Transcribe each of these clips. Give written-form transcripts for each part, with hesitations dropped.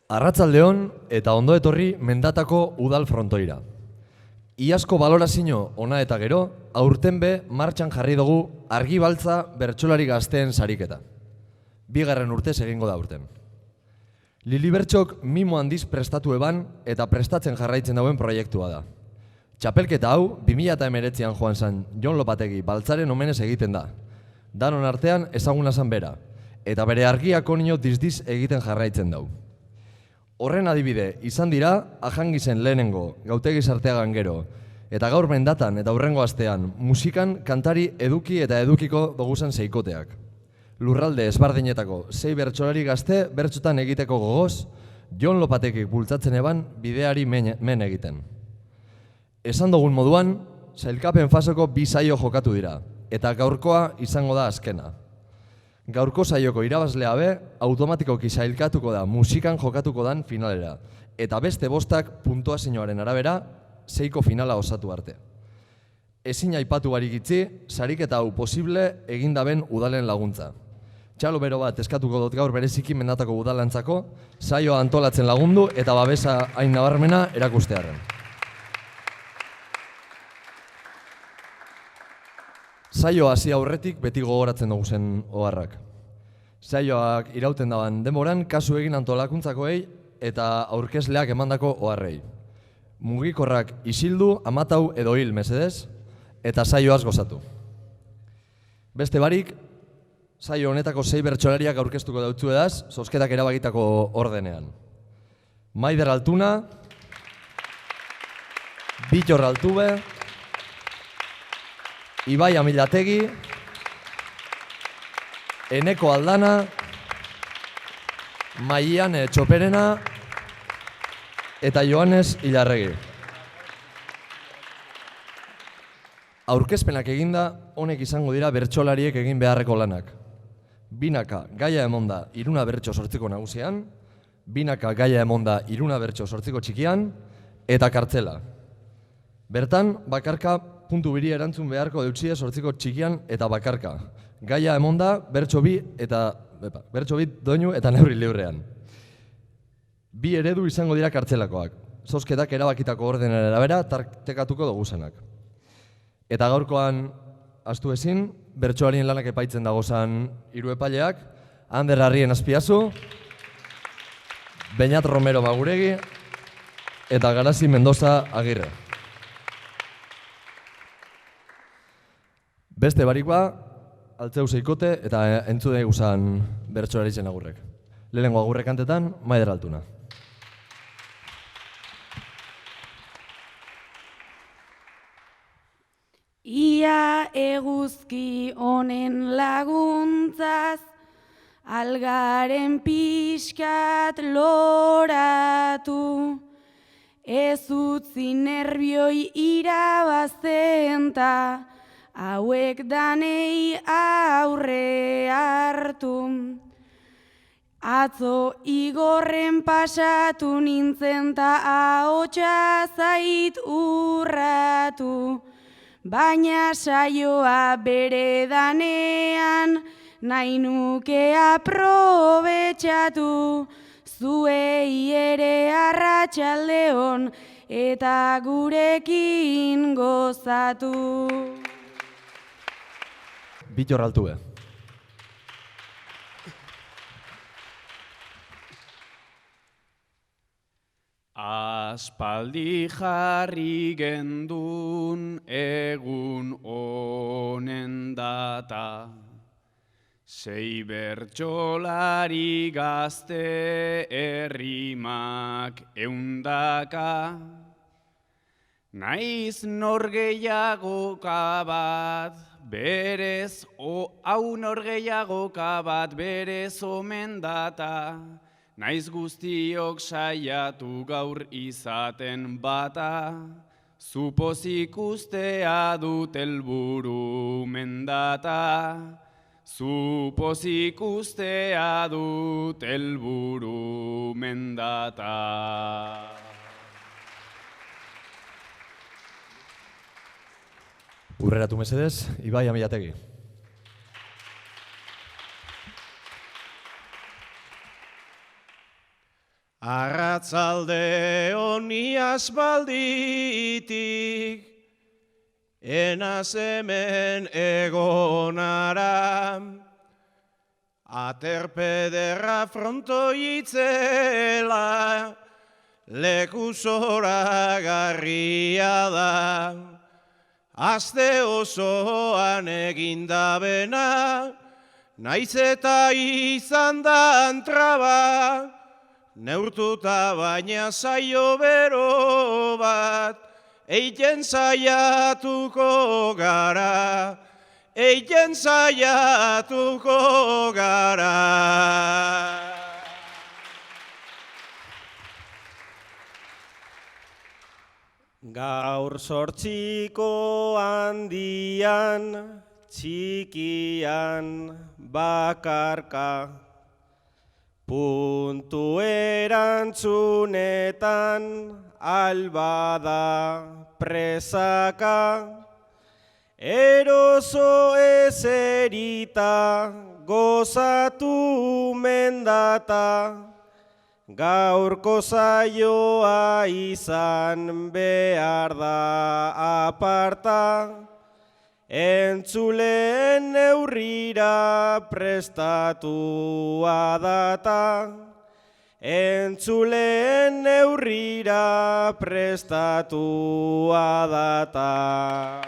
Arratsaldeon eta ondo etorri Mendatako udal frontoira. Iazko balorazio ona eta gero, aurten be martxan jarri dugu argibaltza bertsolari gazteen sariketa. Bigarren urtez egingo da aurten. Lili Bertxok mimo handiz prestatu eban eta prestatzen jarraitzen dauen proiektua da. Txapelketa hau 2019an joan zen Jon Lopategi baltzaren omenez egiten da. Danon artean ezaguna zan bera, eta bere argiak onino dizdiz egiten jarraitzen dau. Horren adibide, izan dira, ajangizen lehenengo, gautegi sarteagan gero, eta gaur mendatan eta hurrengo astean, musikan kantari eduki eta edukiko doguzan seikoteak. Lurralde ezbardinetako 6 bertsolari gazte bertsotan egiteko gogoz, Jon Lopategik bultzatzen eban bideari men egiten. Esan dugun moduan, sailkapen fasoko 2 saio jokatu dira, eta gaurkoa izango da azkena. Gaurko saioko irabazlea be, automatikoki sailkatuko da musikan jokatuko dan finalera, eta beste 5 puntuazioaren arabera, 6ko finala osatu arte. Ezin aipatu barik itzi, sariketa hau posible egindaben udalen laguntza. Txalo bero bat eskatuko dut gaur bereziki Mendatako udalantzako, saioa antolatzen lagundu eta babesa hain nabarmena erakustearren. Saioa hasi aurretik beti gogoratzen dugu zen oharrak. Saioak irauten daban denboran kasu egin antolakuntzakoei eta aurkezleak emandako oharrei. Mugikorrak isildu, amatau edo hil mesedez, eta saioaz gozatu. Beste barik, saio honetako 6 bertsolariak aurkeztuko dautzu edaz, zozketak erabakitako ordenean. Maider Altuna, Bitor Altube, Ibai Amilategi, Eneko Aldana, Maiane Txoperena eta Joanes Ilarregi. Aurkezpenak eginda, honek izango dira bertsolariek egin beharreko lanak. Binaka gaia emonda 3 bertso sortziko nagusian, binaka gaia emonda 3 bertso sortziko txikian, eta kartzela. Bertan, bakarka puntu biri erantzun beharko deutxie sortziko txikian eta bakarka. Gaia emonda bertso 2 doinu eta neurri librean. 2 eredu izango dira kartzelakoak. Zozketak erabakitako ordenaren arabera tartekatuko duguzenak. Eta gaurkoan astu ezin, bertsoarien lanak epaitzen dagozan 3 epaileak, Ander Arrien Azpiazu, Beñat Romero Maguregi eta Garazi Mendoza Agirre. Beste barikoa, altzeu zeikote eta entzude guzan bertsolari zen agurrek. Lehenengo agurrek kantetan, Maider Altuna. Ia eguzki honen laguntzaz, algaren pixkat loratu, ez utzi nervioi irabazten ta, hauek danei aurre hartu. Atzo igorren pasatu nintzen ta ahotsa zait urratu, baina saioa bere danean nahi nuke aprobetxatu, zuei ere arratsaldeon eta gurekin gozatu. Bitor Altube. Aspaldi jarri gendun egun honen data, 6 bertsolari gazte errimak 100, naiz norgehiagoka bat, berez norgehiagoka bat berez omen data, naiz guztiok saiatu gaur izaten bata, zupozik ustea dut helburu mendata, zupozik ustea dut helburu mendata. Urreratu mesedez, Ibai Amilategi. Arratzalde honi aspalditik, enaz hemen egonara, aterpederra frontoitzela, leku zoragarria da, aste osoan egindabena, naiz eta izan da antraba, neurtuta baina zaio bero bat, eiten saiatuko gara, eiten saiatuko gara. Gaur sortziko handian, txikian bakarka, puntu erantzunetan albada presaka, eroso ezerita gozatu mendata, gaurko zaioa izan behar da aparta, entzuleen neurrira prestatua data, entzuleen neurrira prestatua data.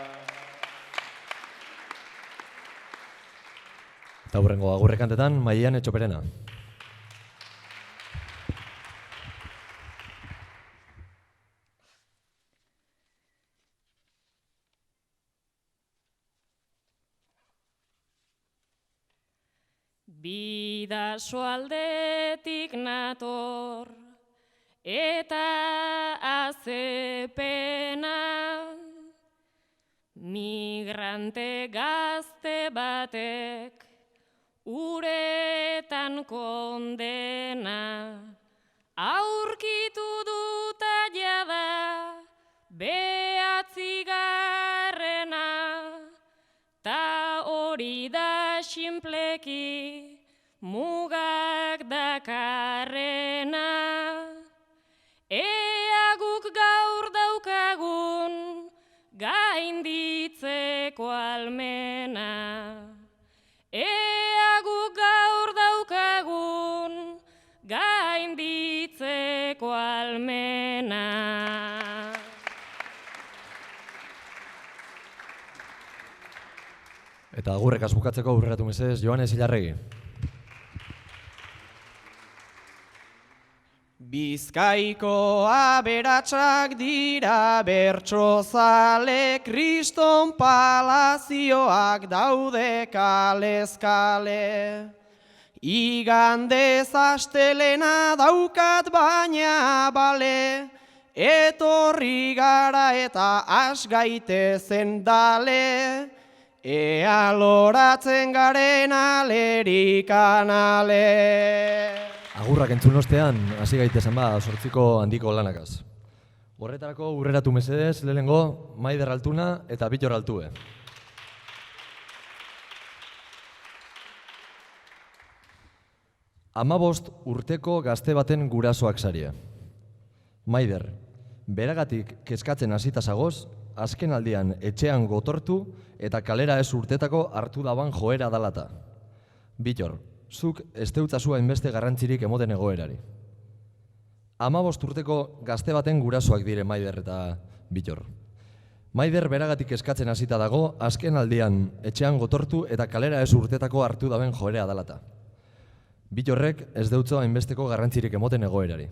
Eta hurrengo agurrekantetan, Maian Etxoperena. Bidasoaldetik nator eta azepena, migrante gazte batek uretan kondena, aurkitu duta jada behatzigarrena, ta hori da sinpleki mugak dakarrena, ea guk gaur daukagun gainditzeko almena, ea guk gaur daukagun gainditzeko almena. Eta agurrekaz bukatzeko aurreratu mesedez, Joanes Ilarregi. Bizkaiko aberatsak dira bertsozale, Kriston palazioak daude kalez kale. Igandez astelena daukat baina bale, etorri gara eta has gaitezen dale, ea loratzen garen alerik anale. Agurrak entzun ostean, hasi gaitezen ba, 8 handiko lanakaz. Horretarako aurreratu mesedez, lehenengo Maider Altuna eta Bittor Altue. Hamabost urteko gazte baten gurasoak saria. Maider, beragatik kezkatzen hasita zagoz, azken aldian etxean gotortu eta kalera ez urtetako hartu daban joera dalata. Bittor, zuk ez deutzazua inbeste garrantzirik emoten egoerari. 15 urteko gazte baten gurasoak dire Maider eta Bittor. Maider beragatik eskatzen hasita dago, azken aldian etxean gotortu eta kalera ez urtetako hartu daben joera dalata. Bittorrek ez deutzo hainbesteko garrantzirik emoten egoerari.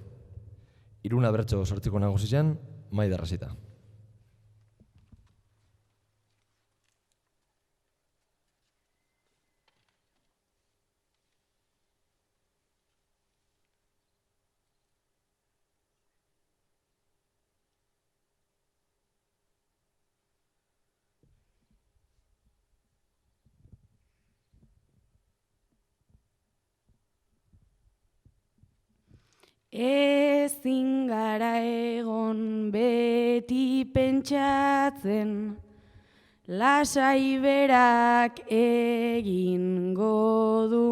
Iruna bertso sortziko nagusian, Maider hasita. Ezin gara egon beti pentsatzen, lasai berak egingo du.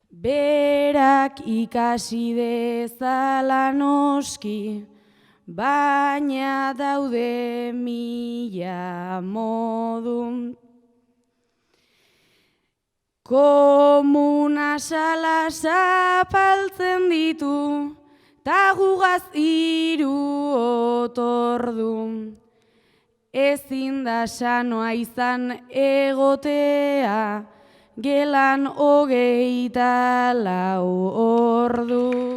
Bera berak ikasi dezala noski, baina daude mila modu. Komuna sala zapaltzen ditu, ta gugaz 3 otordu. Ezin da sanoa izan egotea, gelan 24 ordu.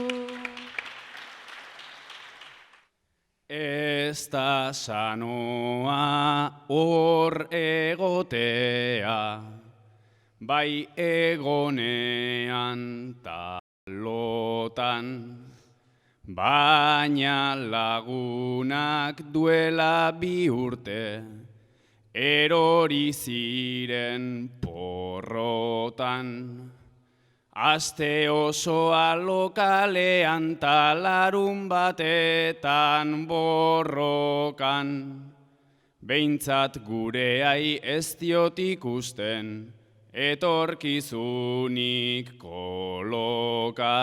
Ez da sanoa hor egotea, bai egonean talotan, baina lagunak duela 2 urte, erori ziren porrotan. Aste osoa lokalean ta larunbatetan borrokan, behintzat gureai ez diot ikusten, etorkizunik koloka.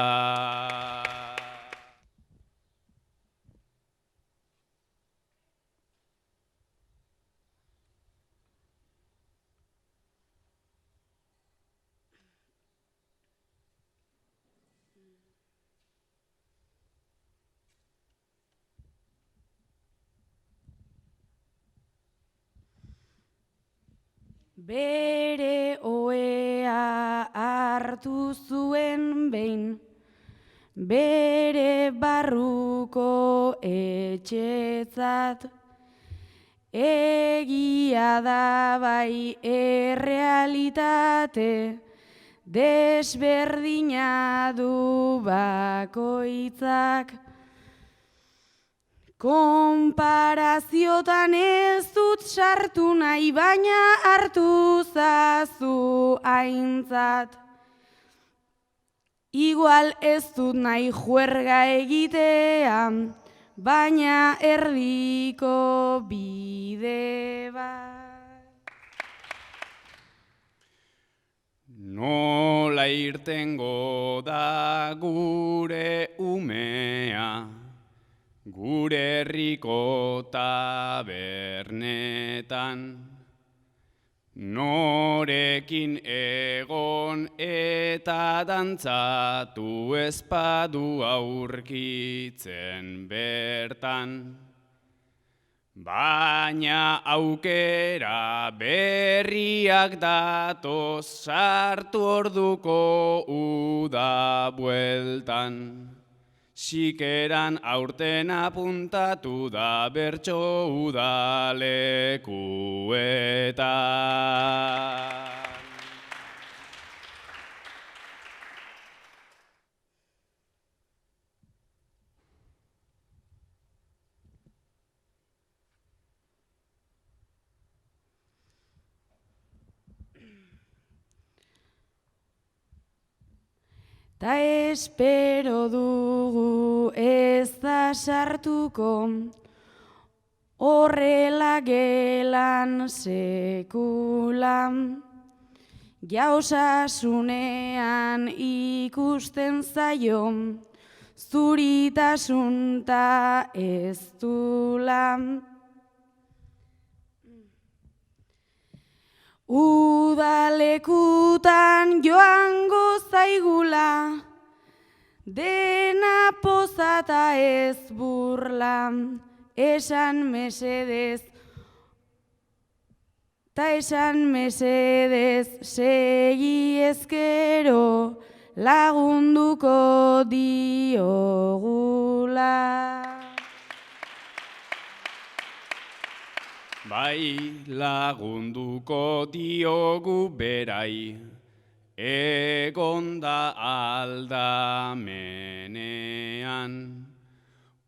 Bere ohea hartu zuen behin, bere barruko etxetzat. Egia da bai errealitate, desberdina du bakoitzak. Konparaziotan ez dut sartu nahi, baina hartu zazu aintzat. Igual ez dut nahi juerga egitea, baina erdiko bide bat. Nola irtengo da gure umea, gure herriko tabernetan, norekin egon eta dantzatu ezpadu aurkitzen bertan. Baina aukera berriak datoz sartu orduko uda bueltan. Sikeran aurten apuntatu da bertso udalekuetan. Ta espero dugu ez da sartuko, horrela gelan sekulan. Jausasunean ikusten zaio, zuritasun ta ez dula. Udalekutan joango zaigula, dena pozata ez burla, esan mesedez, ta esan mesedez, segi ezkero lagunduko diogula. Bai lagunduko diogu berai, egonda aldamenean.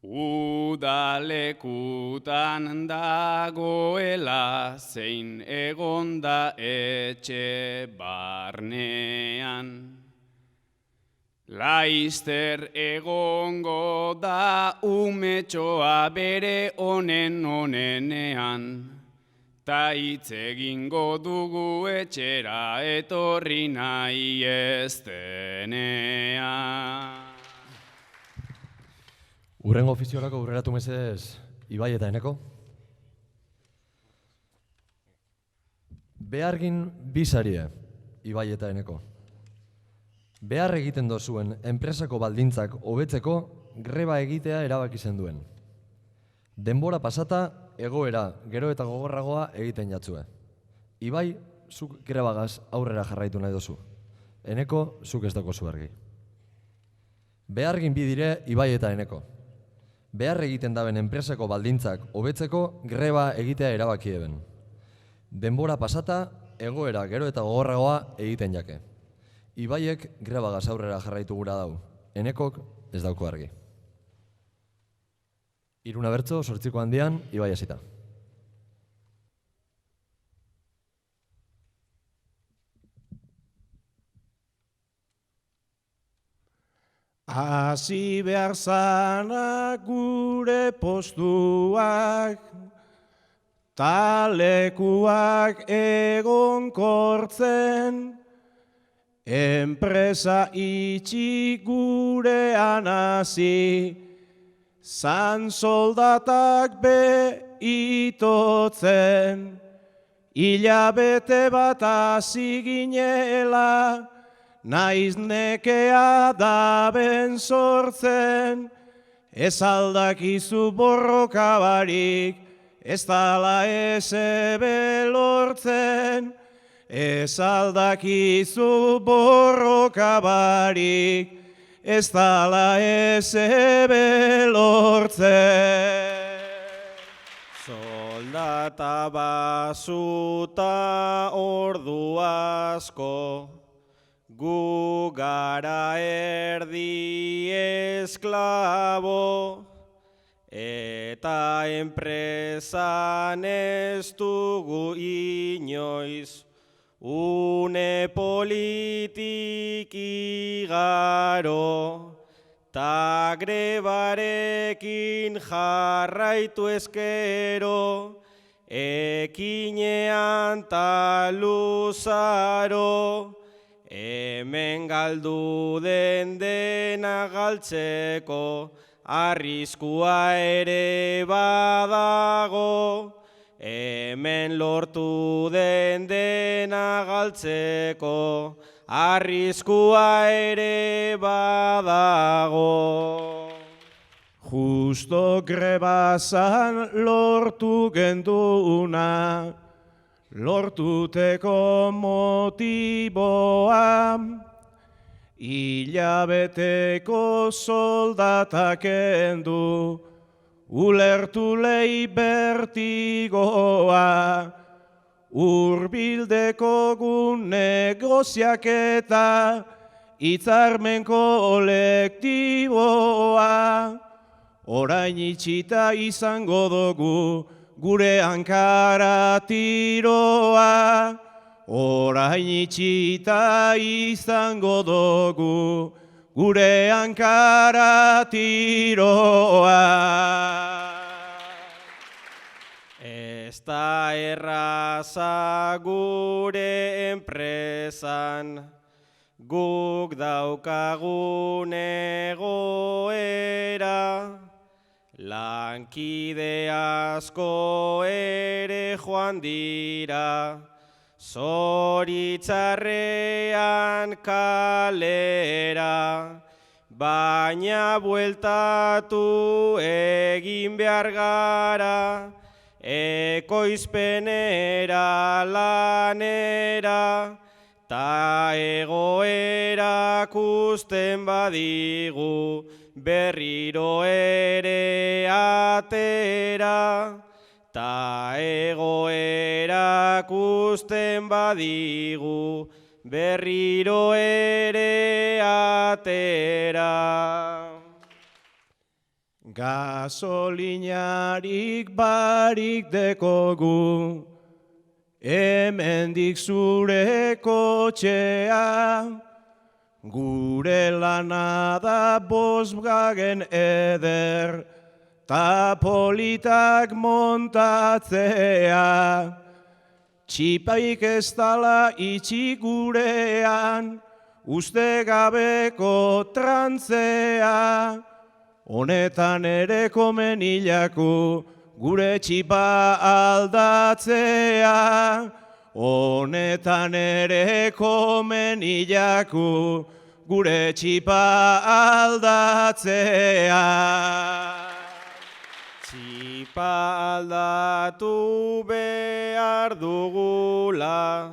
Udalekutan dagoela zein egonda etxe barnean. Laizter egongo da umetxoa bere onenean, ta hitz egingo dugu etxera etorri nahi ez denean. Urrengo ofiziorako urreratu mesedez Ibai eta Eneko. Behargin bisarie, Ibai eta Eneko. Behar egiten dozuen enpresako baldintzak hobetzeko greba egitea erabaki zenduen. Denbora pasata egoera gero eta gogorragoa egiten jatzue. Ibai, zuk grebagaz aurrera jarraitu nahi dozu. Eneko, zuk ez dakozu argi. Behargin bi dire Ibai eta Eneko. Behar egiten daben enpresako baldintzak hobetzeko greba egitea erabaki eben. Denbora pasata egoera gero eta gogorragoa egiten jake. Ibaiek grebagaz aurrera jarraitu gura dau. Enekok ez dauko argi. Iruna bertso, 8 handian, Ibai hasita. Hasi behar zanak gure postuak, talekuak egonkortzen, enpresa itxi gurean hasi, zan soldatak be itotzen, hilabete bat hasi ginela, naiz nekea daben sortzen, ez aldakizu borroka barik, ez dala eze lortzen, ez aldakizu borroka barik, ez dala eze lortzen. Soldata basuta ordu asko, gu gara erdi esklabo, eta enpresan ez dugu inoiz, une politiki garo, ta grebarekin jarraitu ezkero, ekinean ta luzaro, hemen galdu den dena galtzeko, arriskua ere badago, hemen lortu den dena galtzeko, arriskua ere badago. Justo grebazan lortu genduna, lortuteko motiboa, hilabeteko soldatak endu, ulertu lei bertigoa, urbildeko gun negoziaketa, hitzarmen kolektiboa, orain itxita izango dugu, gure hankara tiroa, orain itxita izango dugu, gure hankara tiroa. Ez da erraza gure enpresan, guk daukagun egoera, lankide asko ere joan dira, zoritzarrean kalera, baina bueltatu egin behar gara, ekoizpenera lanera, ta egoera kusten badigu, berriro ere atera, ta egoera kusten badigu, berriro ere atera. Gasolinarik barik dekogu, hemendik zure kotxea, gure lana da Volkswagen eder, ta politak montatzea. Txipaik ez dala itxi gurean, uste gabeko trantzea, honetan ere komen hilaku, gure txipa aldatzea. Honetan ere komen hilaku, gure txipa aldatzea. Txipa aldatu behar dugula,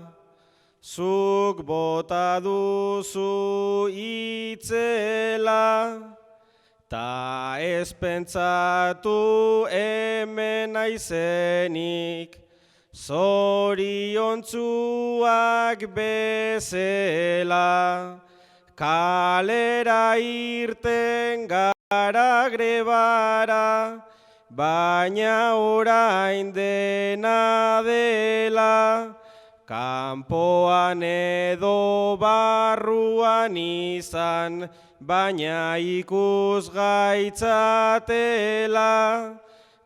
zuk bota duzu itzela, ta ez pentsatu hemen aizenik, zoriontzuak bezela. Kalera irten gara grebara, baina orain dena dela. Kanpoan edo barruan izan, baina ikusgaitzatela.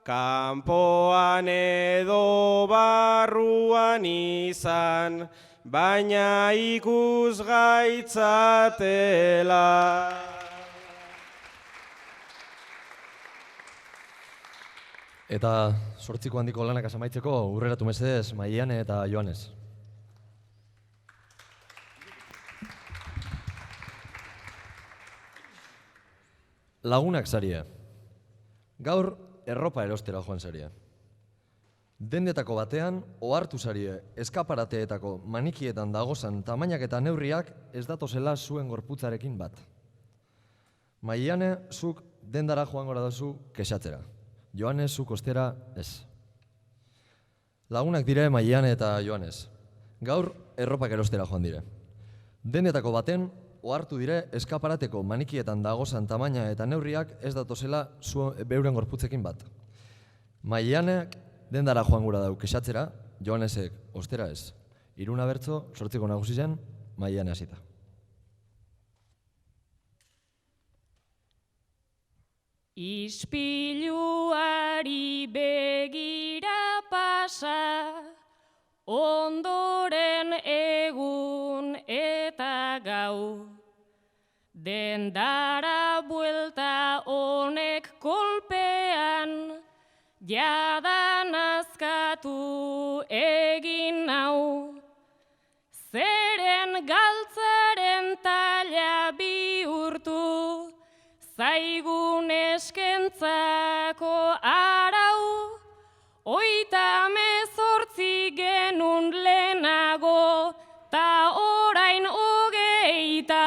Kanpoan edo barruan izan, baina ikusgaitzatela. Eta 8 handiko lanak amaitzeko urreratu mesedez Maiane eta Joanes. Lagunak sarie. Gaur erropa erostera joan sarie. Dendetako batean, ohartu sarie eskaparateetako manikietan dagozan tamainak eta neurriak ez datozela zuen gorputzarekin bat. Maiane, zuk dendara joango dazu kexatzera. Joanes, zuk ostera ez. Lagunak dire Maiane eta Joanes. Gaur erropak erostera joan dire. Dendetako baten, ohartu dire eskaparateko manikietan dagozan tamaina eta neurriak ez datozela beuren gorputzekin bat. Maianek dendara joan gura dau kexatzera, Joanesek ostera ez. 3 bertso, 8 nagusi zen, Maiane hasita. Ispiluari begira pasa, ondoren egun eta gau. Dendara buelta honek kolpean, jadan azkatu egin nau. Zeren galtzaren taila bihurtu, zaigun eskentzako arau. 38 genun lehenago, ta orain 34.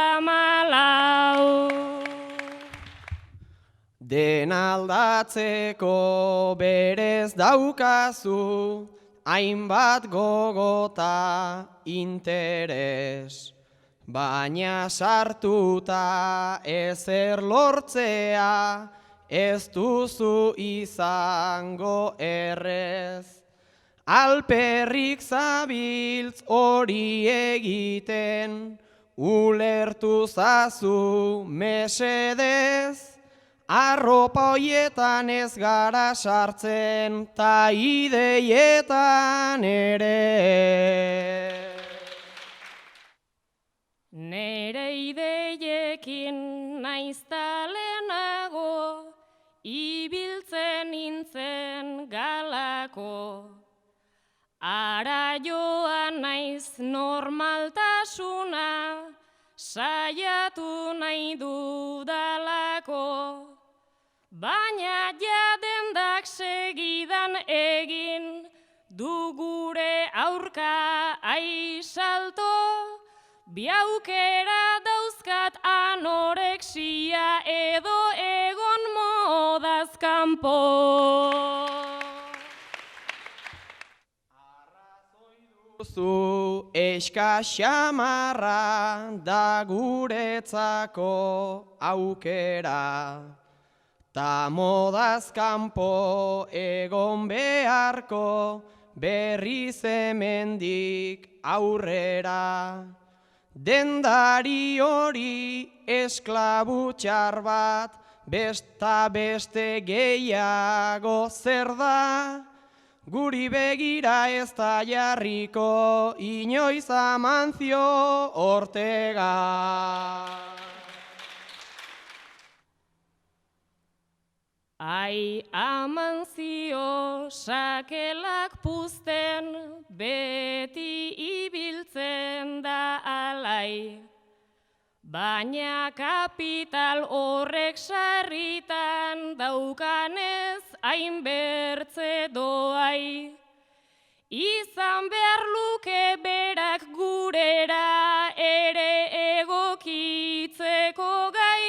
Dena aldatzeko berez daukazu, hainbat gogota interes. Baina sartuta ezer lortzea, ez duzu izango errez. Alperrik zabiltz hori egiten, ulertu zazu mesedez. Arropa hoietan ez gara sartzen, ta ideietan ere. Nere ideiekin naiztalenago, ibiltzen nintzen galako. Ara joan naiz normaltasuna, saiatu nahi dudalako. Baina jadendak segidan egin, du gure aurka aisalto. Bi aukera dauzkat anorexia edo egon modaz kanpo. Duzu eska xamarra da guretzako aukera. Ta modaz kanpo egon beharko berriz hemendik aurrera. Dendari hori esklabu txar bat, besta beste gehiago zer da. Guri begira ez da jarriko, inoiz Amancio Ortega. Ai aman zio sakelak puzten, beti ibiltzen da alai. Baina kapital horrek sarritan daukanez hainbertze doai. Izan behar luke berak gurera ere egokitzeko gai.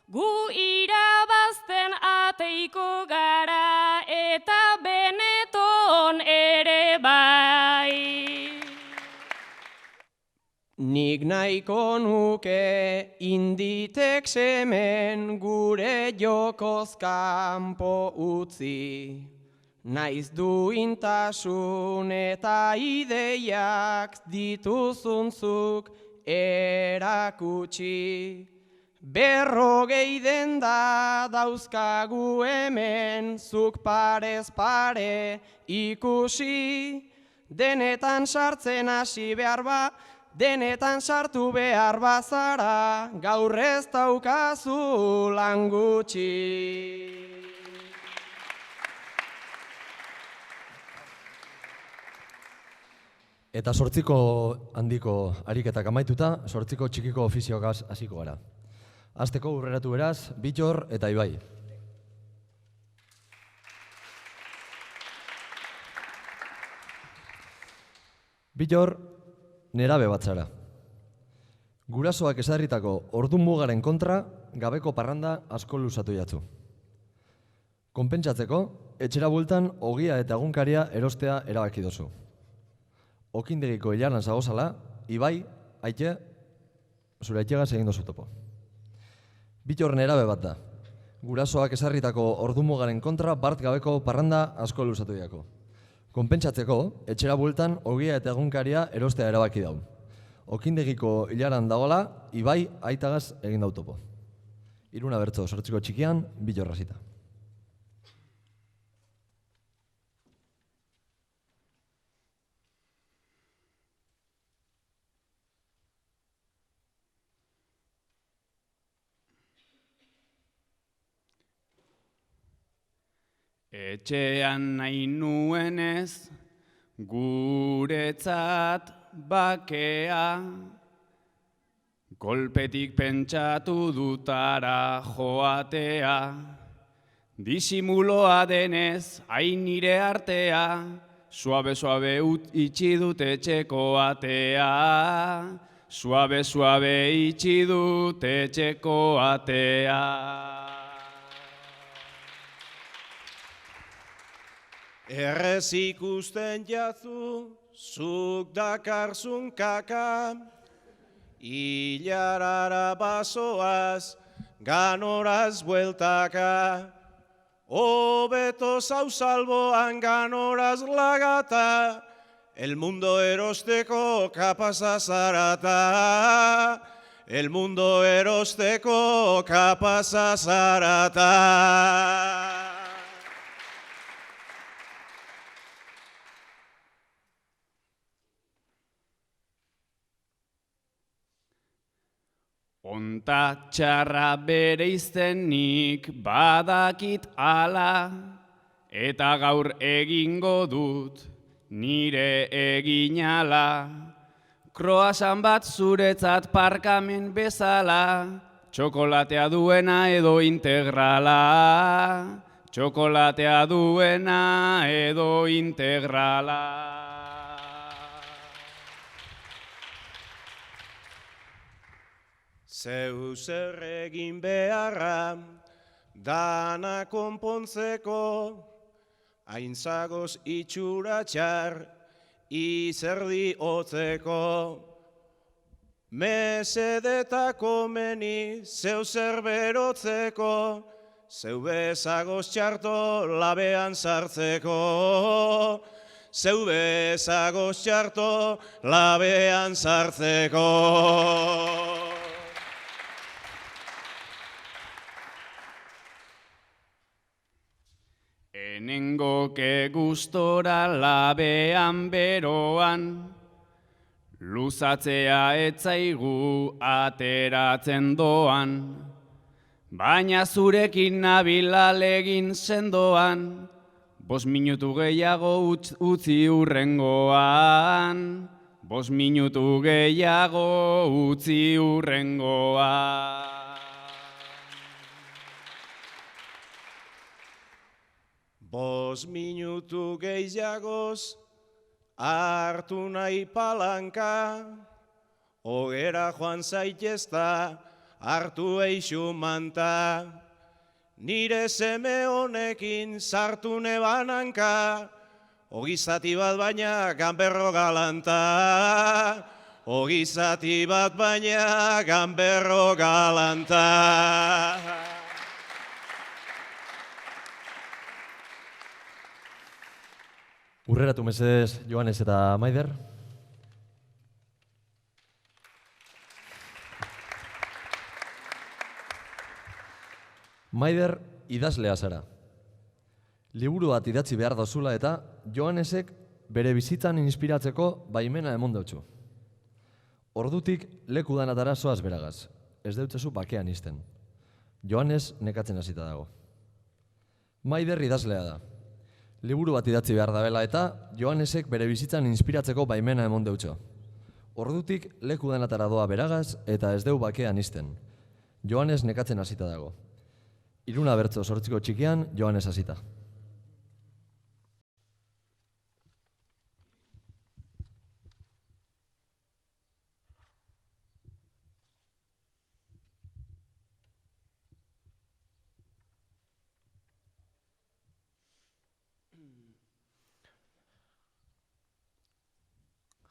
Gu irabazten ateiko gara eta beneton ere bai. Nik nahiko nuke inditek semen gure jokoz kanpo utzi. Naiz duintasun eta ideiak dituzunzuk erakutsi. 40 denda dauzkagu hemen, zuk parez pare ikusi. Denetan sartzen hasi behar ba, denetan sartu behar bazara, gaur ez daukazu lan gutxi. Eta 8 handiko ariketak amaituta, 8 txikiko ofizioagaz hasiko gara. Hasteko urreratu beraz, Bittor eta Ibai. Bittor, nerabe bat zara. Gurasoak ezarritako ordun mugaren kontra, gabeko parranda asko luzatu jatzu. Konpentsatzeko, etxera bueltan ogia eta egunkaria erostea erabaki dozu. Okindegiko hilaran zagozala, Ibai, aite, zure aitegaz egin dozu topo. Bittor nerabe bat da. Gurasoak ezarritako ordumugaren kontra bart gabeko parranda asko luzatu jako. Konpentsatzeko, etxera bueltan ogia eta egunkaria erostea erabaki dau. Okindegiko hilaran dagoela, Ibai aitagaz egin dau topo. 3 bertso 8 txikian, Bittor hasita. Etxean nahi nuenez, guretzat bakea, kolpetik pentsatu dutara joatea, disimuloa denez, hain nire artea, suabe-suabe itxi dut etxeko atea, suabe-suabe itxi dut etxeko atea. Errez ikusten jatzu, zuk dakarzun kaka, hilarara basoaz, ganoraz bueltaka. Hobeto zau salboan ganoraz lagata, el mundo erosteko kapaza zarata. El mundo erosteko kapaza zarata. Onta txarra bereiztenik badakit ala, eta gaur egingo dut nire eginala. Kroasan bat zuretzat parkamen bezala, txokolatea duena edo integrala. Txokolatea duena edo integrala. Zeu zer egin beharra, dana konpontzeko, haintzagoz itxura txar, izerdi hotzeko. Mesedetako meni, zeu zer berotzeko, zeu bezagoz txarto labean sartzeko. Zeu bezagoz txarto labean sartzeko. Enengoke gustora labean beroan, luzatzea etzaigu ateratzen doan. Baina zurekin nabila legin sendoan, 5 minutu gehiago utzi hurrengoan. 5 minutu gehiago utzi hurrengoan. 5 minutu gehiagoz hartu nahi palanka, hogera joan zaitezta hartu eixu manta. Nire seme honekin sartu nebananka, ogizati bat baina ganberro galanta. Ogizati bat baina ganberro galanta. Urreratu mesedez, Joanes eta Maider. Maider idazlea zara. Liburu bat idatzi behar dozula eta Joanesek bere bizitzan inspiratzeko baimena emon deutsu. Ordutik leku danatara zoaz beragaz, ez deutzezu bakean izten. Joanes nekatzen hasita dago. Maider idazlea da. Liburu bat idatzi behar dabela eta Joanesek bere bizitzan inspiratzeko baimena emon deutxo. Ordutik leku danatara doa beragaz eta ez deu bakean izten. Joanes nekatzen hasita dago. Iruna bertso 8 txikian Joanes hasita.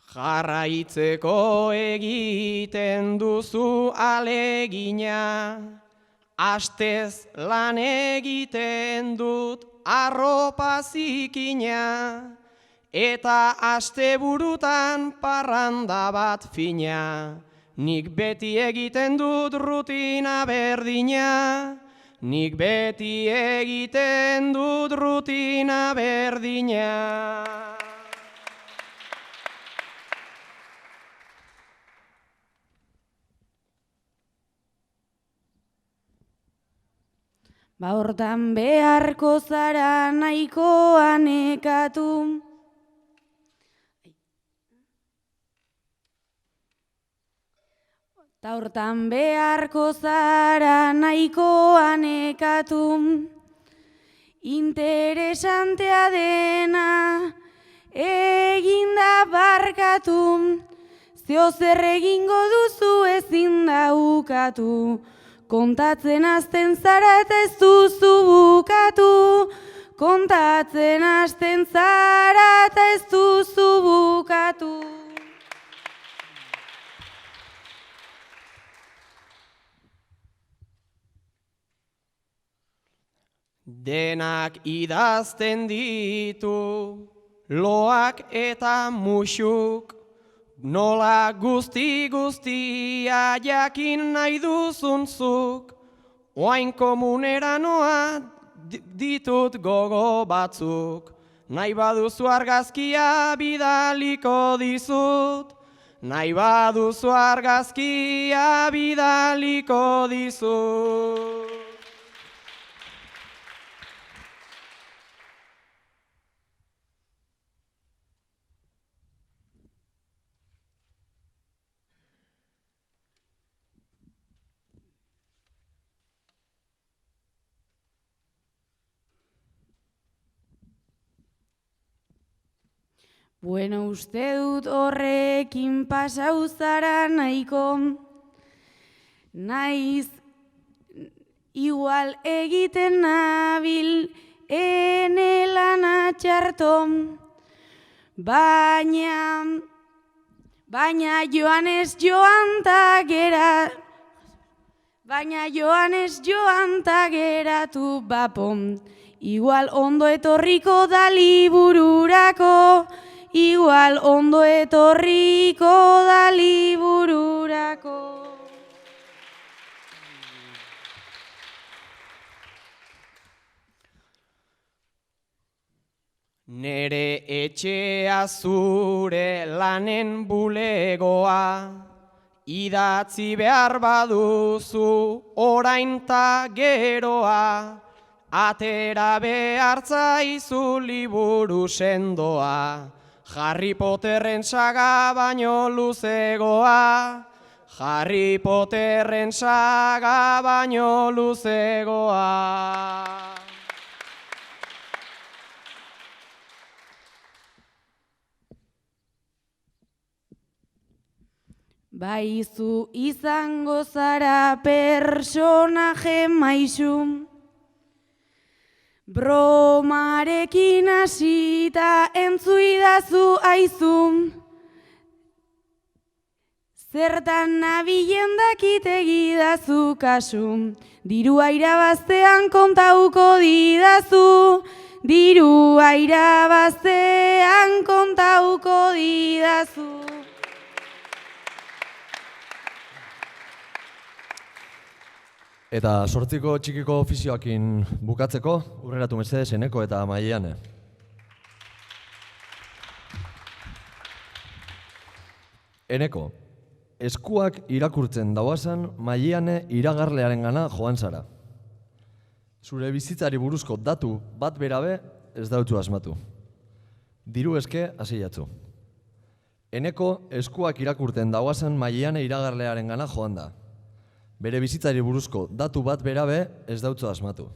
Jarraitzeko egiten duzu alegina, astez lan egiten dut arropa zikina, eta asteburutan parranda bat fina. Nik beti egiten dut rutina berdina, nik beti egiten dut rutina berdina. Ba hortan beharko zara nahikoa nekatu. Ta hortan beharko zara nahikoa nekatu. Interesantea dena eginda barkatu. Zeo zer egingo duzu ezin da ukatu. Kontatzen hasten zara eta ez duzu bukatu. Kontatzen hasten zara eta ez duzu bukatu. Denak idazten ditu, loak eta musuk, nola guztia jakin nahi duzunzuk, oain komunera noa ditut gogo batzuk, nahi baduzu argazkia bidaliko dizut, nahi baduzu argazkia bidaliko dizut. Bueno, uste dut horrekin pasau zara nahiko, naiz igual egiten nabil ene lana txarto, baina Joanes joan ta geratu bapon, igual ondo etorriko da libururako, igual ondo etorriko da libururako. Nere etxea zure lanen bulegoa, Idatzi behar baduzu orain ta geroa, atera behar zaizu liburu sendoa. Harry Potterren saga baino luzegoa, Harry Potterren saga baino luzegoa. Bai zu izango zara personaje maisu, bromarekin hasita entzuidazu aizu, zertan nabilen dakitegidazu kasu, dirua irabaztean kontauko didazu, dirua irabaztean kontauko didazu. Eta sortziko txikiko ofizioakin bukatzeko, urreratu mesedez Eneko eta Maiane. Eneko, eskuak irakurtzen dauazan Maiane iragarlearengana joan zara. Zure bizitzari buruzko datu bat berabe ez dautzu asmatu. Diru eske hasi jatzu. Eneko, eskuak irakurtzen dauazan Maiane iragarlearengana joan da. Bere bizitzari buruzko datu bat berabe ez dautzu asmatu.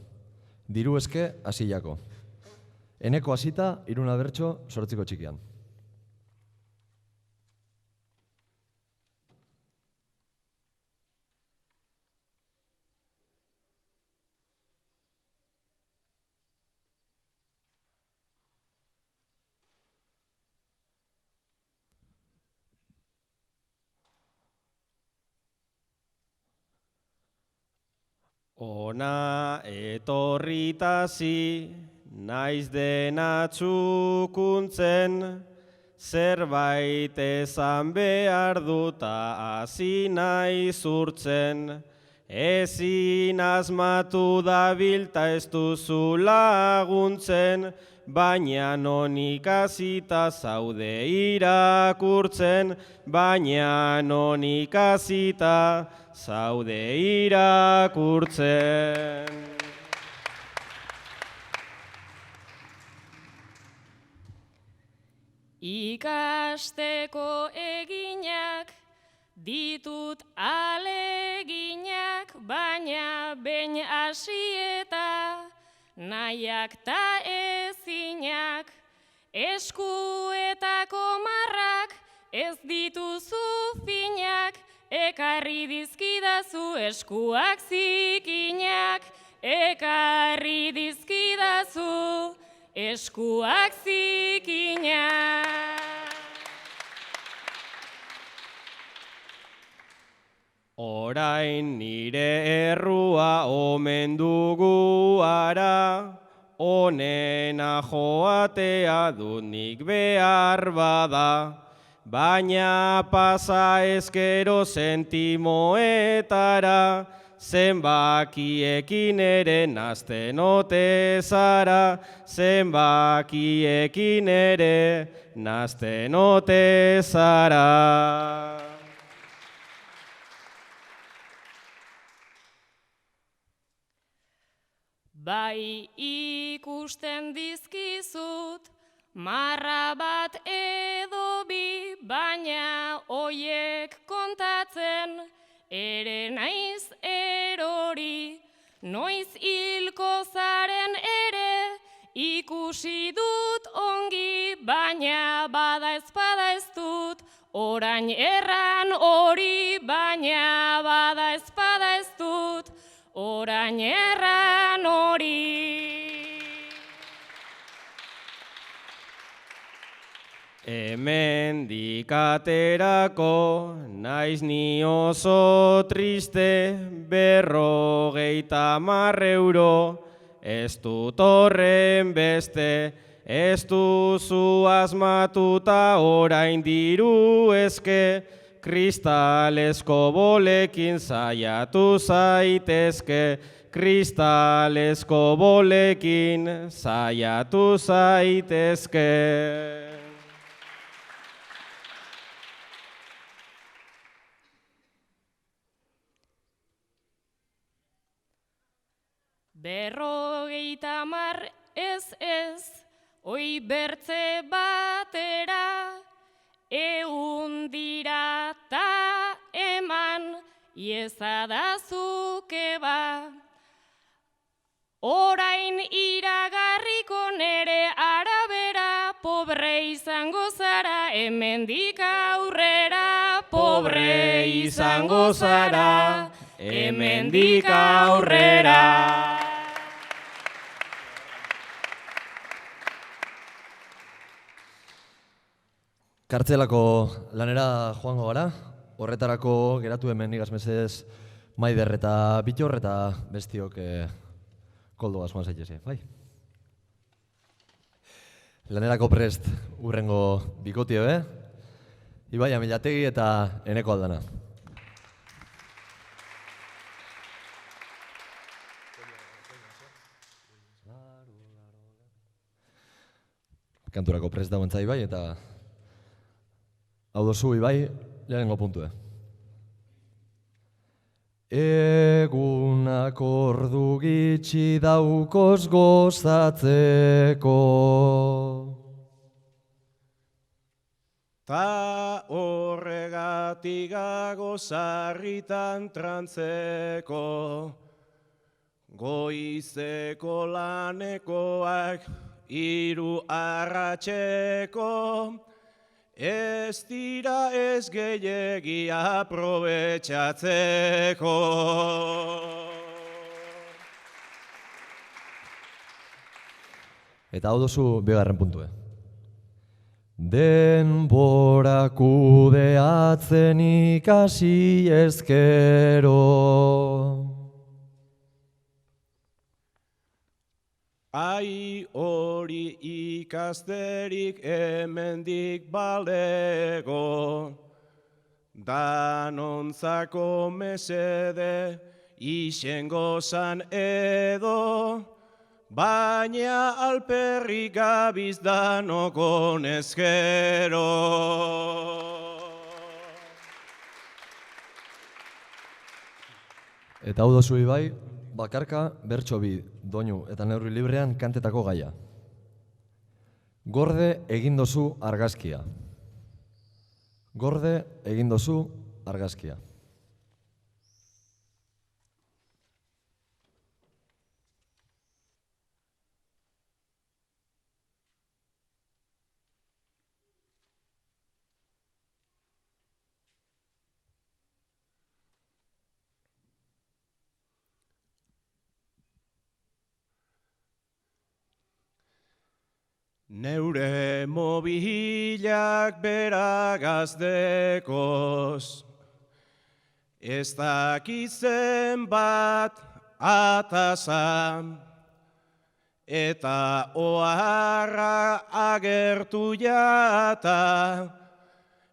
Diru eske hasi jako. Eneko hasita, Iruna bertso sortziko txikian. Ona etorritasi, naiz dena txukuntzen, zerbait esan behar duta hasi naiz urtzen, ezin asmatu dabilta ez duzu laguntzen, baina non ikasita zaude irakurtzen, baina non ikasita zaude irakurtzen. Ikasteko eginak ditut aleginak, baina behin hasieta nahiak ta ezinak, eskuetako marrak ez dituzu finak, ekarri dizkidazu eskuak zikinak, ekarri dizkidazu eskuak zikinak. Orain nire errua omen dugu ara, onena joatea dut nik behar bada, baina pasa ezkero sentimoetara, zenbakiekin ere nazten ote zara, zenbakiekin ere nazten ote zara. Bai ikusten dizkizut, marra bat edo bi, baina oiek kontatzen, ere naiz erori, noiz hilko zaren ere, ikusi dut ongi, baina bada ezpada ez dut, orain erran hori, baina bada ezpada ez dut, orain erran hori. Hemen dikaterako naiz ni oso triste, 50 euro, ez dut horren beste, ez duzu asmatuta orain diru eske, kristalesko bolekin saiatu zaitezke, kristalesko bolekin saiatu zaitezke. 50 ez, oi bertze batera, 100 dira ta eman, iezadazuke ba. Orain iragarriko nere arabera, pobre izango zara, hemendik aurrera. Pobre izango zara, hemendik aurrera. Kartzelako lanera joango gara, horretarako geratu hemen nigaz mesedez Maider eta Bitor eta bestiok koldo asmoan zaitezi, bai? Lanerako prest urrengo bikotio, Ibai Amilategi eta Eneko Aldana. Kanturako prest dagoentza Ibai eta hau dozu Ibai, lehenengo puntue. Egunak ordu gitxi daukoz gozatzeko. Ta horregatik gago sarritan trantzeko, goizeko lanekoak 3 arratseko, ez dira ez gehiegi aprobetxatzeko. Eta hau dozu bigarren puntue. Denbora kudeatzen ikasi ezkero. Ai hori ikasterik hemendik balego, danontzako mesede isengo zan edo, baina alperrik gabiz danokon ezkero. Eta hau dozu Ibai, bakarka bertso bi, doinu eta neurri librean kantetako gaia. Gorde egin dozu argazkia. Gorde egin dozu argazkia. Neure mobilak beragazdekoz, ez dakitzen bat atazan, eta oharra agertu jata,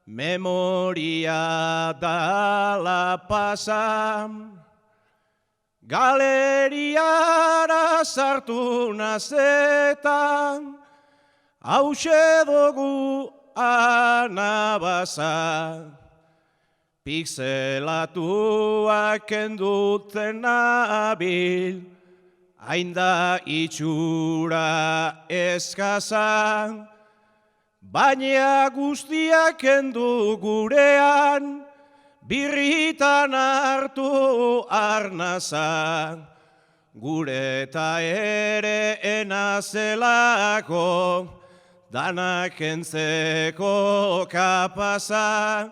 memoria dala pasan. Galeriara sartu nazetan, hauxe dugu anabasa, pixelatuak kenduten nabil, hainda itxura eskazan, baina guztiak kendu gurean, birritan hartu arnazan, gure eta ere enazelako, danak entzeko kapasa,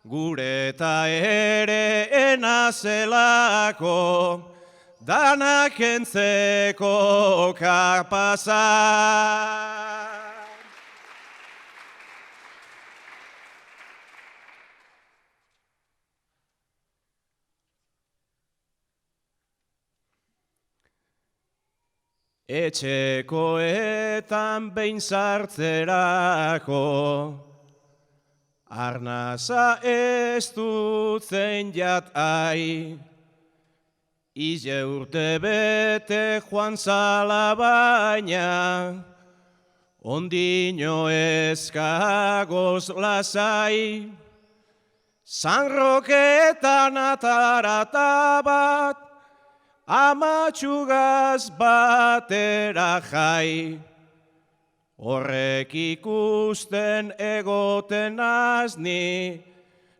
gure eta ere enazelako, danak entzeko kapasa. Etxekoetan behin sartzerako, arnaza ez dutzen jatai, ize urte bete joan zala baina, ondino ezkagoz lasai, San Roketan atarata bat, amatxugaz batera jai. Horrek ikusten egoten azni,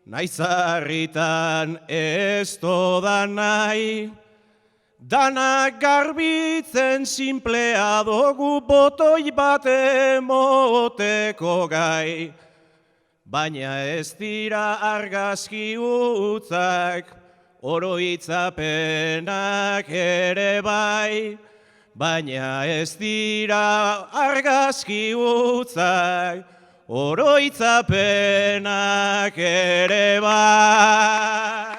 naiz harritan ez todan nahi. Danak garbitzen simplea dugu botoi bat emoteko gai. Baina ez dira argazki utzak, oroitzapenak ere bai. Baina ez dira argazki utzak, oroitzapenak ere bai.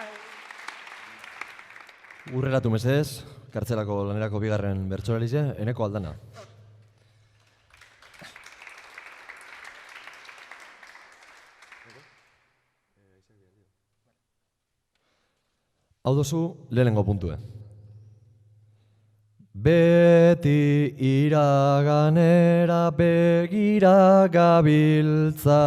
Urreratu mesedez, kartzelako lanerako bigarren bertsolarize, Eneko Aldana. Hau dozu, lehenengo puntue. Beti iraganera begira gabiltza.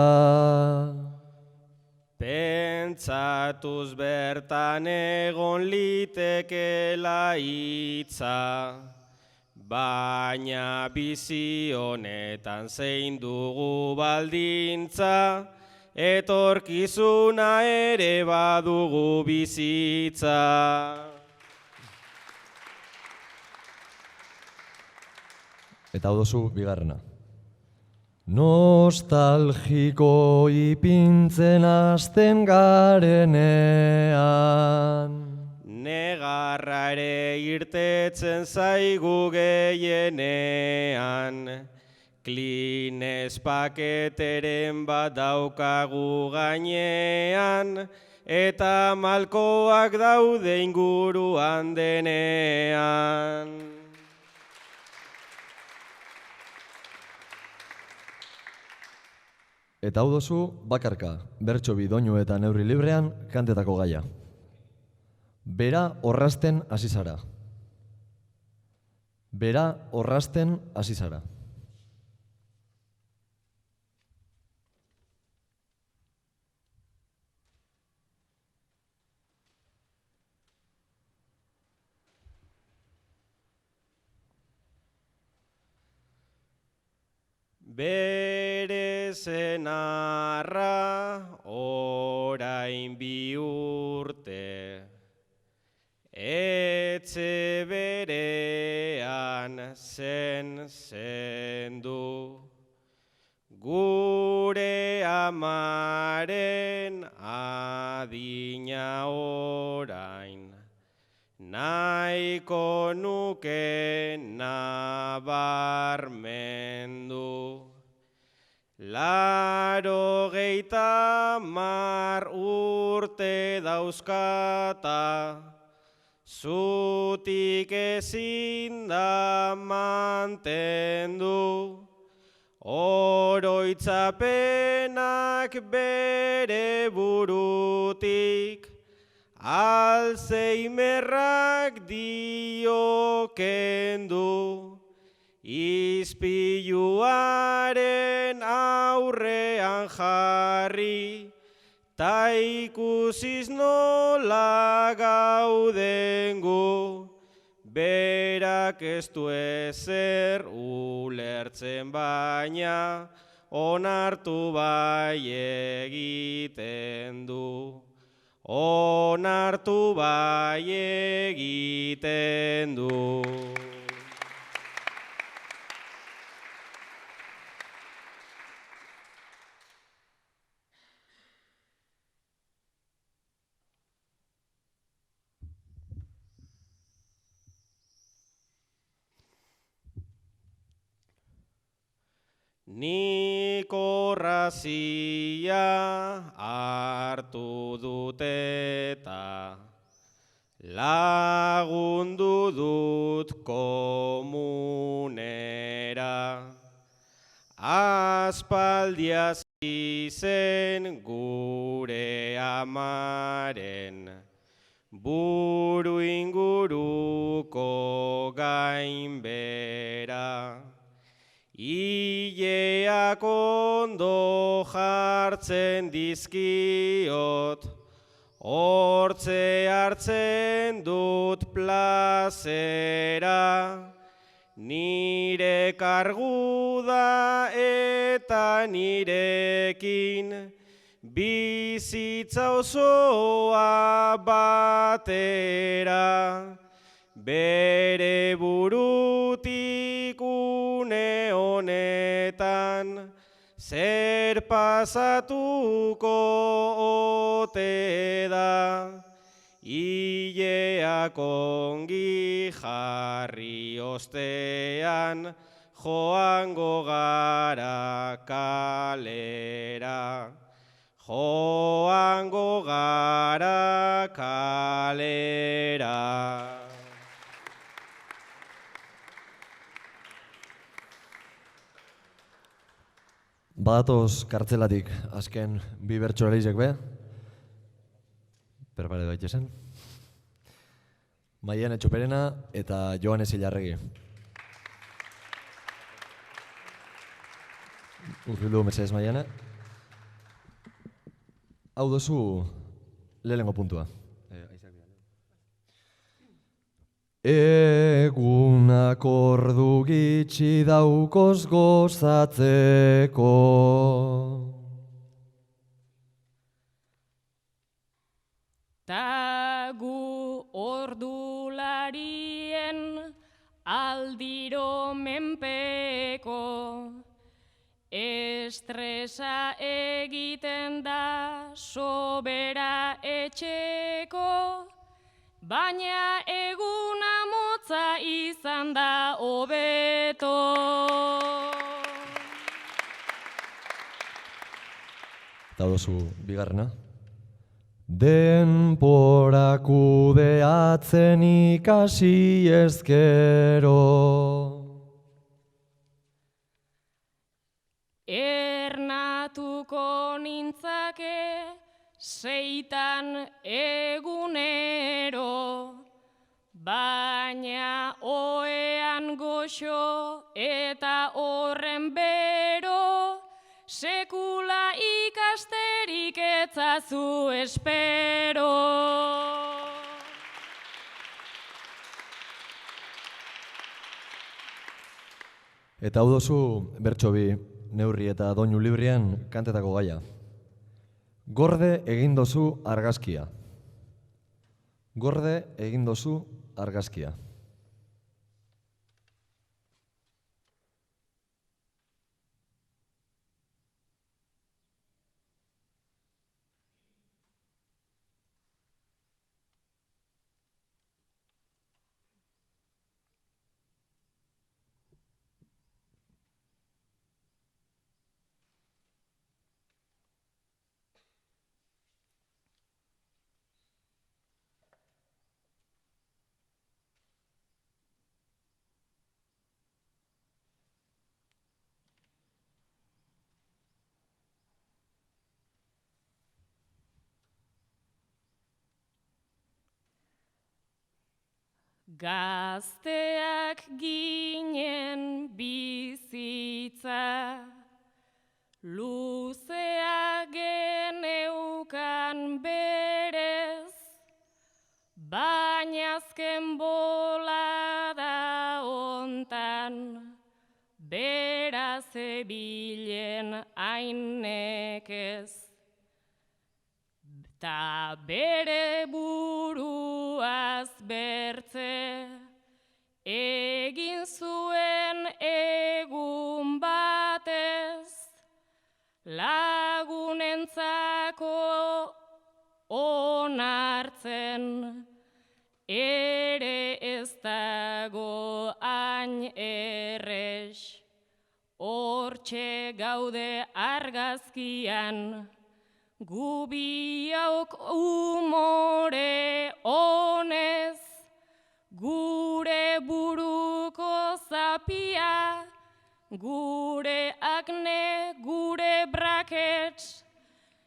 Pentsatuz bertan egon litekela hitza, baina bizi honetan zein dugu baldintza, etorkizuna ere badugu bizitza. Eta hau dozu, bigarrena. Nostalgiko ipintzen hasten garenean. Negarra ere irtetzen zaigu gehienean, Kleenex paketeren bat daukagu gainean, eta malkoak daude inguruan denean. Eta hau dozu, bakarka, bertso bidoinu eta neurri librean kantetako gaia. Bera orrazten hasi zara. Bera orrazten hasi zara. Bere senarra orain bi urte, etxe berean zendu, gure amaren adina orain, nahiko nuke nabarmendu. 80 urte dauzkata, zutik ezin da mantendu, oroitzapenak bere burutik, Alzheimerrak dio kendu, izpiluaren aurrean jarri, ta ikusiz nola gauden gu, berak ez du ezer ulertzen baina, onartu bai egiten du. Onartu bai egiten du. Nik orrazia hartu dut eta lagundu dut komunera. Aspaldi hasi zen gure amaren buru inguruko gainbera. Ileak ondo jartzen dizkiot, Hortze hartzen dut plazera, nire kargu da eta nirekin, bizitza osoa batera, bere burutik une honetan, zer pasatuko ote da, hileak ongi jarri ostean, joango gara kalera. Joango gara kalera. Badatoz kartzelatik azken bi bertsolariek be. Prepare daitezen. Maiane Txoperena eta Joanes Ilarregi. Urbildu mesedez Maiane. Hau dozu lehenengo puntua. Egunak ordu gitxi daukoz gozatzeko. Ta gu ordularien aldiro menpeko, estresa egiten da sobera etxeko, baina eguna motza izan da hobeto. Eta dozu bigarrena. Denpora kudeatzen ikasi ezkero. Ernatuko nintzake seitan egunero, baina oean goxo eta horren bero, sekula ikasterik etzazu espero. Eta hau dozu bertso bi neurri eta doinu librian kantetako gaia. Gorde egin dozu argazkia. Gorde egin dozu argazkia. Gazteak ginen bizitza, luzea geneukan berez, baina azken bolada hontan, bera zebilen hain nekez. Ta bere buruaz bertze, egin zuen egun batez, lagunentzako onartzen, ere ez dago hain errex, hortxe gaude argazkian, gu biauk umore honez, gure buruko zapia, gure akne, gure brackets,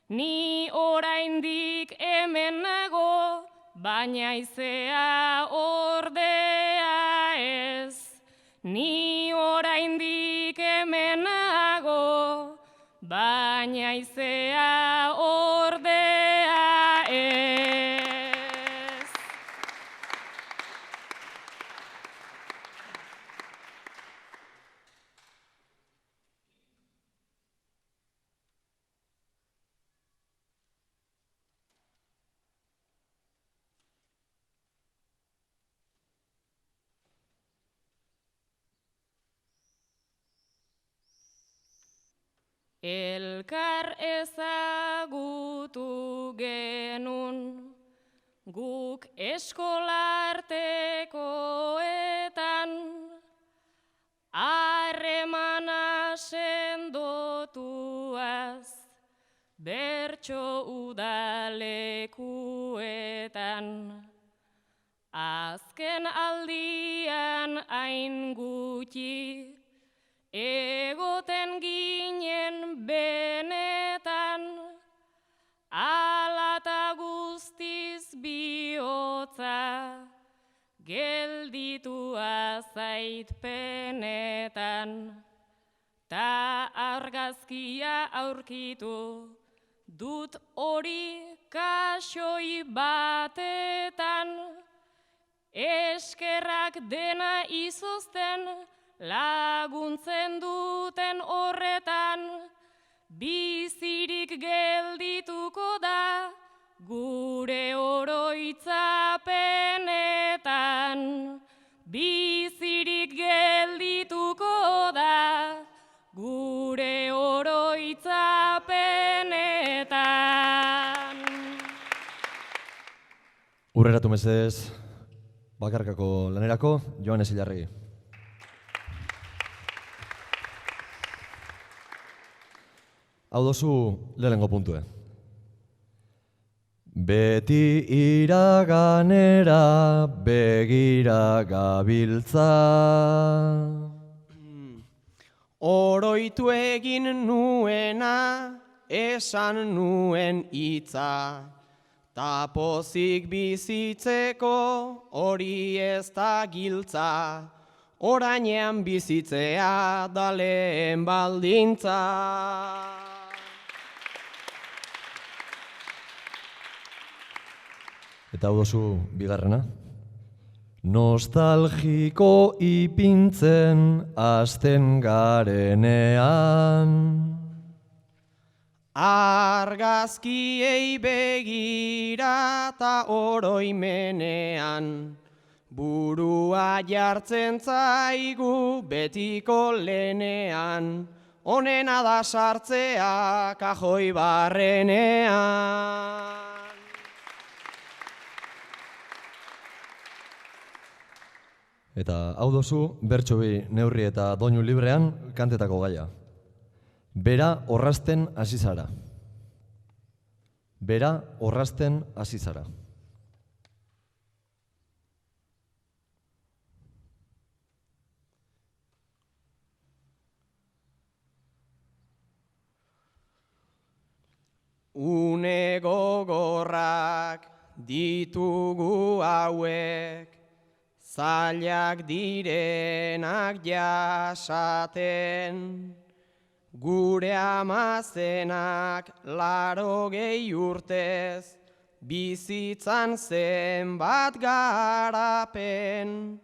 ni oraindik hemen nago, baina izea ordea ez. Ni oraindik hemen nago, baina izea ordea ez. Elkar ezagutu genun, guk eskolartekoetan, harremana sendotuaz, bertso udalekuetan. Azken aldian hain gutxi, egoten ginen benetan, alata guztiz bihotza, gelditua zait penetan. Ta argazkia aurkitu, dut hori kaxoi batetan, eskerrak dena izozten, laguntzen duten horretan, bizirik geldituko da, gure oroitzapenetan. Bizirik geldituko da, gure oroitzapenetan. Urreratu mesedez, bakarkako lanerako, Joanes Ilarregi. Hau dozu lehenengo puntue. Beti iraganera begira gabiltza. Oroitu egin nuena, esan nuen hitza. Ta pozik bizitzeko hori ez da giltza. Orainean bizitzea da lehen baldintza. Eta hau dozu bigarrena. Nostalgiko ipintzen hasten garenean. Argazkiei begira ta oroimenean, burua jartzen zaigu betiko lenean, honena da sartzea kajoi barrenean. Eta hau dozu bertsobi neurri eta doinu librean kantetako gaia. Bera orrazten hasi zara. Bera orrazten hasi zara. Une gogorrak ditugu hauek, zailak direnak jasaten, gure amazenak 80 urtez, bizitzan zenbat garapen,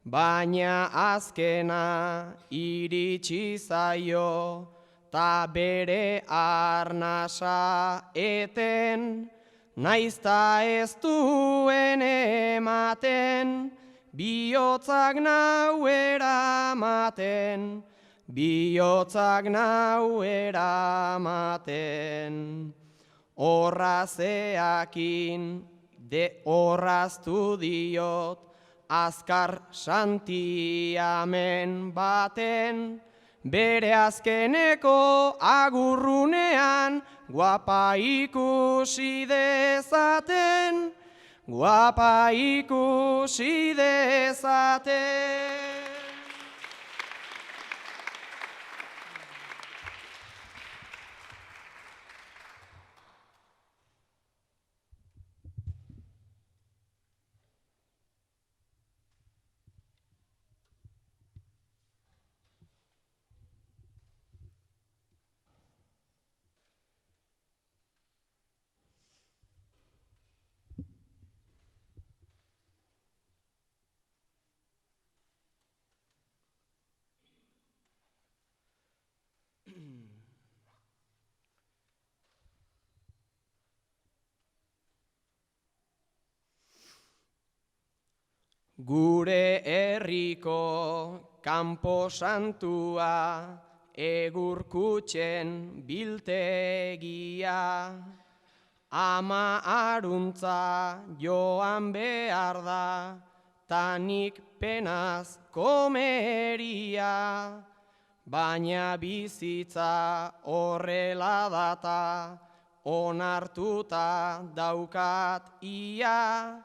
baina azkena iritsi zaio, ta bere arnasa eten, naizta ez duen ematen, bihotzak nau eramaten, bihotzak nau eramaten. Horrazeakin horraztu diot, azkar santiamen baten, bere azkeneko agurrunean, guapa ikusi dezaten, guapa ikusi dezaten. Gure herriko kanpo santua, egurkutxen biltegia. Ama aruntza joan behar da, tanik penaz komeria. Baina bizitza horrela data, onartuta daukat ia.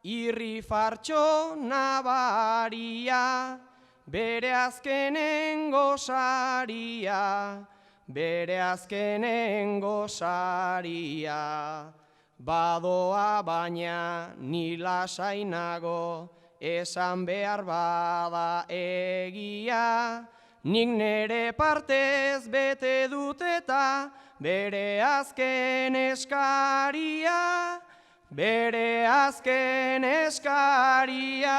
Irri fartxo nabaria, bere azkenengo saria, bere azkenengo saria. Badoa baina ni lasainago, esan behar bada egia. Nik nere partez bete dut eta bere azken eskaria, bere azken eskaria.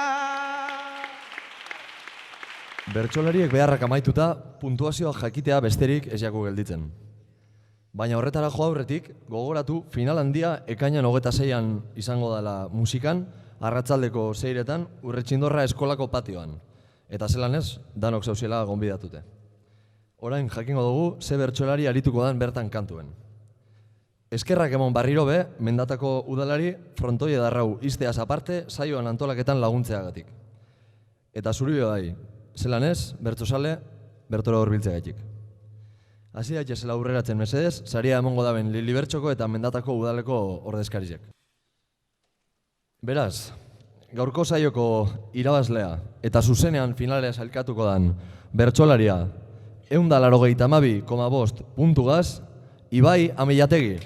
Bertsolariek beharrak amaituta, puntuazioa jakitea besterik ez jako gelditzen. Baina horretara jo aurretik, gogoratu final handia ekainan 26an izango dela musikan, arratsaldeko 6etan, Urretxindorra eskolako patioan. Eta zelan ez, danok zauziela gonbidatute. Orain jakingo dugu, ze bertsolari arituko dan bertan kantuen. Eskerrak emon barriro be, Mendatako udalari, frontoi edarrau izteaz aparte, saioan antolaketan laguntzeagatik. Eta zuri bai, zelan ez, bertsozale, bertora hurbiltzeagatik. Hasi daitezela aurreratzen mesedez, saria emongo daben Lili Bertxoko eta Mendatako udaleko ordezkarizek. Beraz, gaurko saioko irabazlea eta zuzenean finalea sailkatuko dan bertsolaria 182,5 puntugaz, Ibai Amillategi.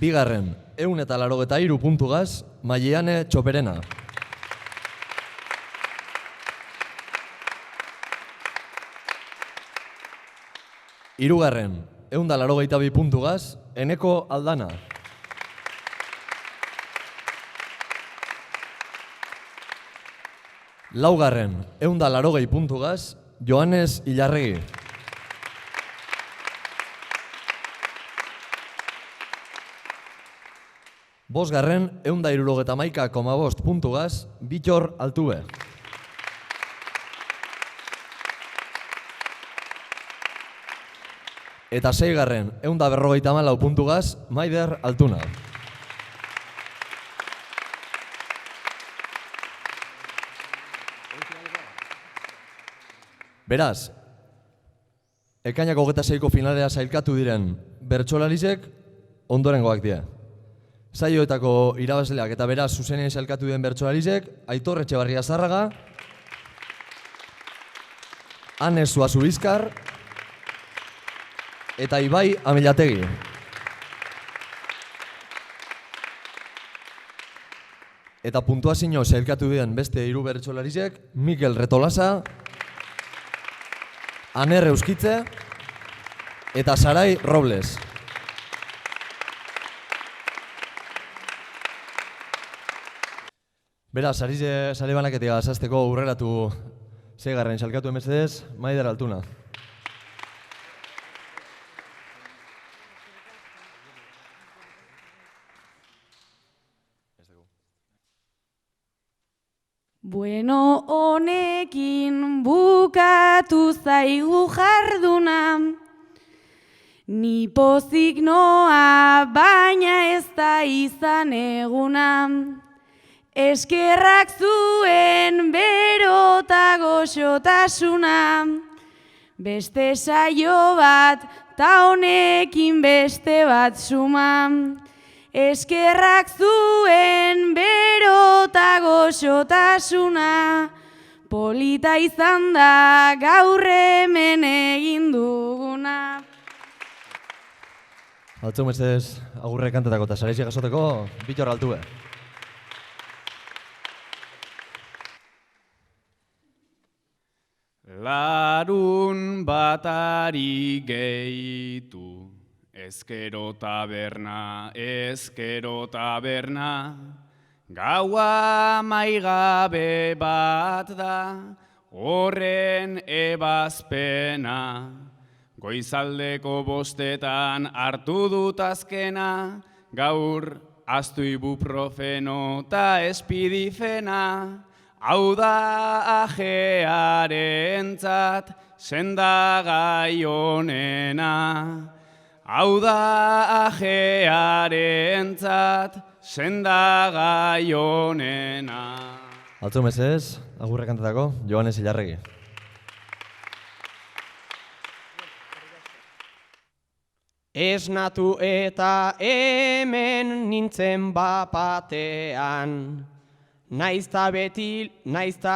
Bigarren, 183 puntugaz, Maileane Txoperena. Hirugarren, 182 puntugaz, Eneko Aldana. Laugarren, 180 puntugaz, Joanes Ilarregi. Bosgarren, 171,5 puntugaz, Bittor Altube. Eta seigarren, 154 puntugaz, Maider Altuna. Beraz, ekainako 26ko finalera sailkatu diren bertsolarizek ondorengoak dira. Saioetako irabazleak eta beraz zuzenean sailkatu diren bertsolarizek Aitor Etxebarria Zárraga, Ane Zuazubizkar eta Ibai Amillategi. Eta puntuazio sailkatu diren beste 3 bertsolarizek Mikel Retolasa, Aner Euskitze eta Sarai Robles. Beraz, sare banaketik azazteko urreratu seigarren sailkatu emezedez, Maider Altuna. Bueno, honekin bukatu zaigu jarduna, ni pozik noa, baina ez da izan eguna. Eskerrak zuen berota goxotasuna, beste saio bat, ta honekin beste bat suma. Eskerrak zuen berota goxotasuna, polita izan da gaur hemen egin duguna. Altzu mesedez, agurre kantetako eta saraizi jasoteko, Bittor Altube. Larun batari gehitu, ezkero taberna, gaua maigabe bat da, horren ebazpena, Goizaldeko 5 hartu dut azkena, gaur astu ibuprofeno ta espidifena. Hau da ajearentzat sendagai onena. Hau da ajearentzat sendagai onena. Altzu mesedez, agurre kantatako, Joanes Ilarregi. Esnatu eta hemen nintzen bapatean, naizta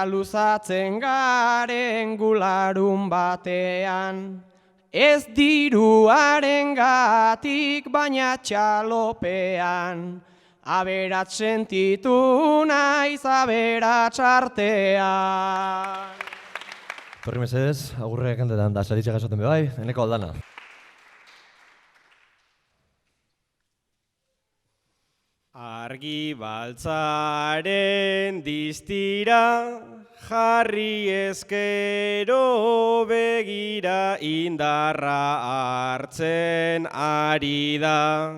luzatzen garen gularun batean. Ez diruaren gatik baina txalopean, aberat sentitu naiz aberat artean. Torri mesedez, agurre kantetan da saritxe jasoten bebai, Eneko Aldana. Argi baltzaren distira, jarri ezkero begira indarra hartzen ari da.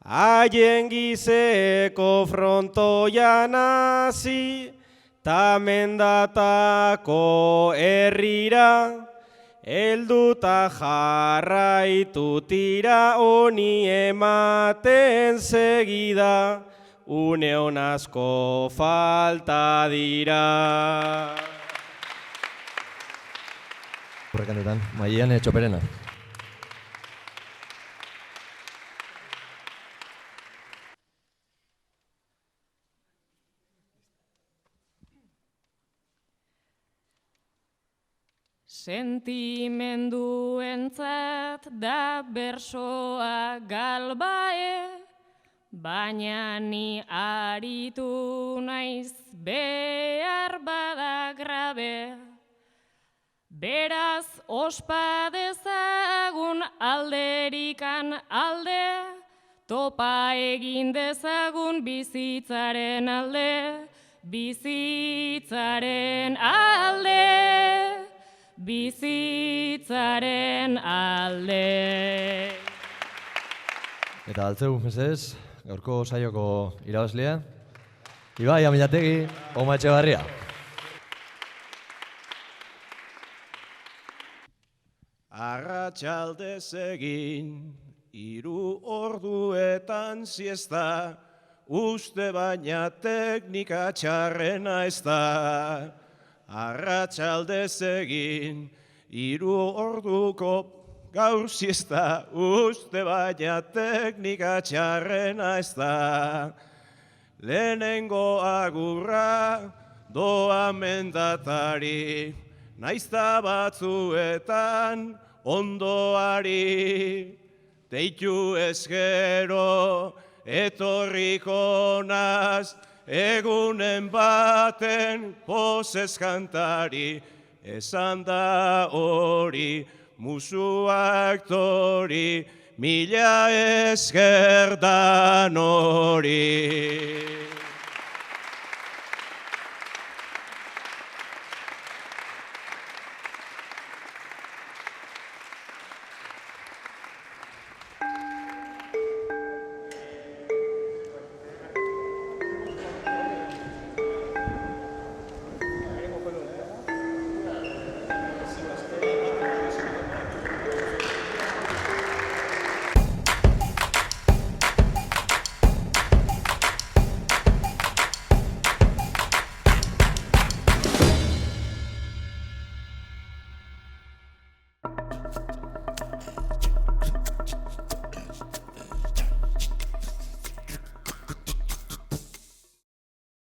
Haien gizeko frontoian hasi, ta mendatako herrira, helduta jarraitu tira honi ematen segida, une asko falta dira. Agurre kantetan, Maian Txoperena. Sentimenduentzat da bersoa galbae, baina ni aritu naiz behar bada grabe. Beraz ospa dezagun alderikan alde, topa egin dezagun bizitzaren alde, bizitzaren alde. Bizitzaren alde. Eta altzeu, mesedez, gaurko saioko irabazlea, Ibai Amilategi, Oma Etxebarria. Arratsaldez egin, 3 orduetan siesta, uste baina teknika txarrena ez da. Arratsaldez egin, 3 orduko gaur siesta, uste baina teknika txarrena ez da. Lehenengo agurra doa mendatari, naizta batzuetan ondoari. Deitu ezkero etorriko naz, egunen baten pozez kantari, esan da hori, musuak tori, mila esker dan hori.